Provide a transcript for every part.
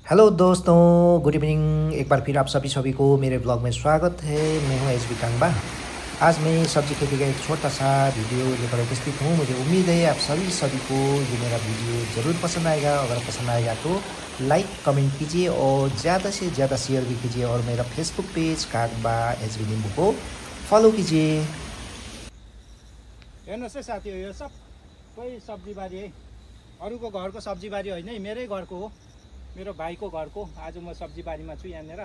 Hello दोस्तों, good evening. एक बार फिर आप सभी को मेरे ब्लॉग में स्वागत है। मैं हूं एसबी कांगबा। आज मैं सब्जी खेती का एक छोटा सा वीडियो लेकर उपस्थित हूं। मुझे उम्मीद है आप सभी को ये मेरा वीडियो ज़रूर पसंद आएगा। अगर पसंद आएगा तो लाइक कमेंट कीजिए और ज़्यादा से ज़्यादा शेयर भी कीजिए और मेरा Facebook page Kangba SB Limbu को फॉलो कीजिए। हेर्नुहोस् है साथी, यो सबै सब्जीबारी है। अरूको घरको सब्जीबारी होइन है, मेरै घरको हो, मेरो भाइको घरको। आज म सब्जीबारीमा छु यहाँनिर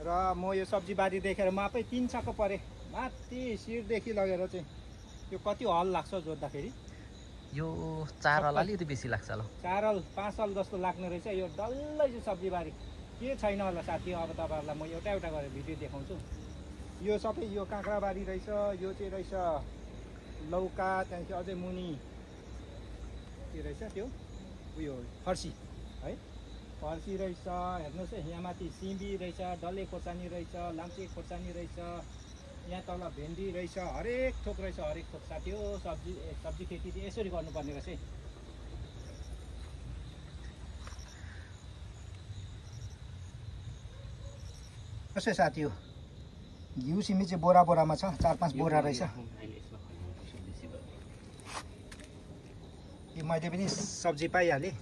र म यो सब्जीबारी देखेर म आफै 3 छक्क परेँ। माथि सिरदेखि लगेर चाहिँ यो कति हल लाग्छ जोत्दाखेरि? यो 4 हल अलिकति बेसी लाग्छ ल। 4 हल 5 हल जस्तो लाग्ने रहेछ यो डल्लै चाहिँ सब्जीबारी। के छैन होला साथी, अब तपाईँहरूलाई म एउटा एउटा गरेर भिडियो देखाउँछु। यो सबै यो काँक्राबारी रहेछ, यो चाहिँ रहेछ लौका, त्यहाँदेखि अझै मुनि के रहेछ त्यो उयो फर्सी है, फर्सी रहेछ। हेर्नुहोस् है, यहाँ माथि सिमी रहेछ, डल्ले खोर्सानी रहेछ, लाम्चे खोर्सानी रहेछ, यहाँ तल भेन्डी रहेछ, हरेक थोक रहेछ, हरेक थोक साथी हो। सब्जी खेती चाहिँ यसरी गर्नुपर्ने रहेछ है। कसै साथी हो, घिउ सिमी चाहिँ बोरा बोरामा छ, 4-5 बोरा रहेछ। यो मैले पनि सब्जी पाइहालेँ।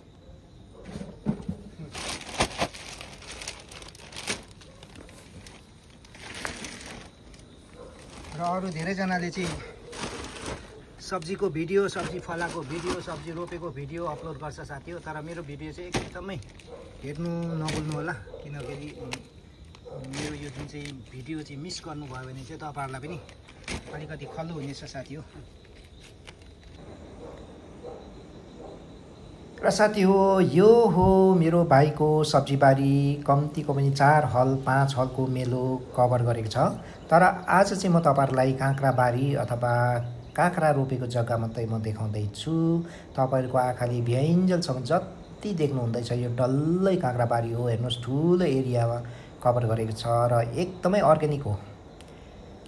र अरू धेरैजनाले चाहिँ सब्जीको भिडियो, सब्जी फलाएको भिडियो, सब्जी रोपेको भिडियो अपलोड गर्छ साथी हो। तर मेरो भिडियो चाहिँ एकदमै हेर्नु नभुल्नु होला, किनकि मेरो यो जुन चाहिँ भिडियो चाहिँ मिस गर्नुभयो भने चाहिँ तपाईँहरूलाई पनि अलिकति खल्लो हुनेछ साथी हो। र साथी हो, यो हो मेरो भाइको सब्जीबारी। कम्तीको पनि 4 हल 5 हलको मेलो कभर गरेको छ। तर आज चाहिँ म तपाईँहरूलाई काँक्राबारी अथवा काँक्रा रोपेको जग्गा मात्रै म देखाउँदैछु। तपाईँहरूको आँखाले भ्याइन्जेलसम्म जति देख्नुहुँदैछ यो डल्लै काँक्राबारी हो। हेर्नुहोस्, ठुलो एरियामा कभर गरेको छ र एकदमै अर्ग्यानिक हो।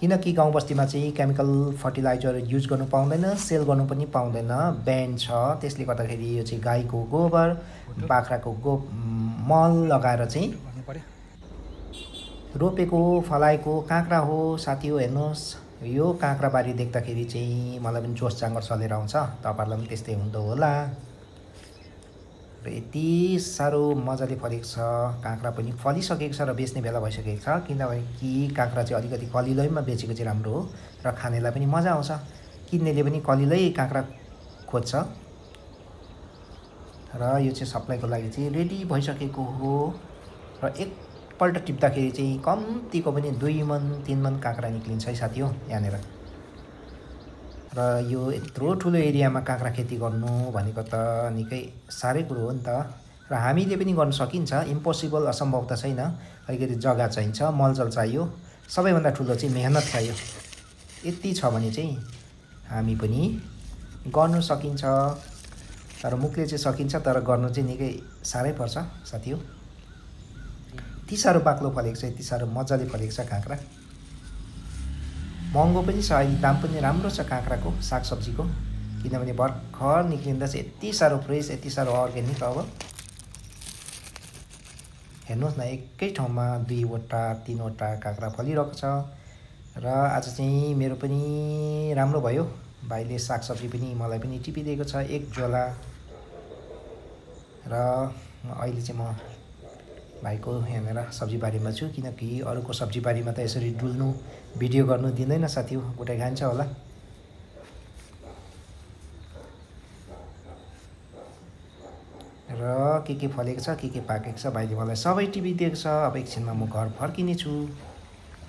किनकि गाउँ बस्तीमा चाहिँ केमिकल फर्टिलाइजर युज गर्नु पाउँदैन, सेल गर्नु पनि पाउँदैन, ब्यान छ। त्यसले गर्दाखेरि यो चाहिँ गाईको गोबर, बाख्राको मल लगाएर चाहिँ रोपेको फलाएको काँक्रा हो साथी हो। हेर्नुहोस्, यो काँक्राबारी देख्दाखेरि चाहिँ मलाई पनि जोस जाँगर चलेर आउँछ। तपाईँहरूलाई पनि त्यस्तै हुँदो होला। र यति साह्रो मजाले फलेको छ। काँक्रा पनि फलिसकेको छ र बेच्ने बेला भइसकेको छ। किनभने काँक्रा चाहिँ अलिकति कलिलैमा बेचेको चाहिँ राम्रो हो र खानेलाई पनि मजा आउँछ। किन्नेले पनि कलिलै काँक्रा खोज्छ र यो चाहिँ सप्लाईको लागि चाहिँ रेडी भइसकेको हो। र एकपल्ट टिप्दाखेरि चाहिँ कम्तीको पनि 2 मन 3 मन काँक्रा निक्लिन्छ है साथी हो यहाँनिर। र यो यत्रो ठुलो एरियामा काँक्रा खेती गर्नु भनेको त निकै साह्रै कुरो हो नि त। र हामीले पनि गर्न सकिन्छ, इम्पोसिबल, असम्भव त छैन। अलिकति जग्गा चाहिन्छ, मलजल चाहियो, सबैभन्दा ठुलो चाहिँ मेहनत चाहियो। यति छ भने चाहिँ हामी पनि गर्नु सकिन्छ। तर मुखले चाहिँ सकिन्छ, तर गर्नु चाहिँ निकै साह्रै पर्छ साथी हो। यति साह्रो बाक्लो फलेको छ, यति साह्रो मजाले फलेको छ काँक्रा। महँगो पनि छ, अहिले दाम पनि राम्रो छ काँक्राको, सागसब्जीको। किनभने भर्खर निक्लिँदा चाहिँ यति साह्रो फ्रेस, यति साह्रो अर्ग्यानिक। अब हेर्नुहोस् न, एकै ठाउँमा 2वटा 3वटा काँक्रा फलिरहेको छ। र आज चाहिँ मेरो पनि राम्रो भयो। भाइले सागसब्जी पनि मलाई पनि टिपिदिएको छ 1 झोला। र अहिले चाहिँ म भाइको यहाँनिर सब्जीबारीमा छु। किनकि अरूको सब्जीबारीमा त यसरी डुल्नु, भिडियो गर्नु दिँदैन साथी हो, गुटाइ खान्छ होला। र के फलेको छ, के पाकेको छ, भाइले मलाई सबै टिभी दिएको छ। अब एकछिनमा म घर फर्किने छु।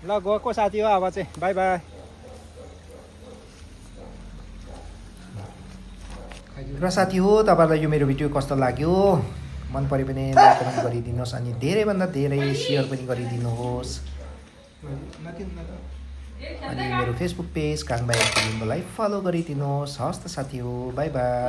ल गएको साथी हो, अब चाहिँ बाई बाई। र साथी हो, तपाईँलाई यो मेरो भिडियो कस्तो लाग्यो, मन पऱ्यो भने लाइक कमेन्ट गरिदिनुहोस् अनि धेरैभन्दा धेरै सेयर पनि गरिदिनुहोस्। अनि मेरो फेसबुक पेज काङबा एसबी लिम्बूलाई फलो गरिदिनुहोस्। हस् त साथी हो, बाई बाई।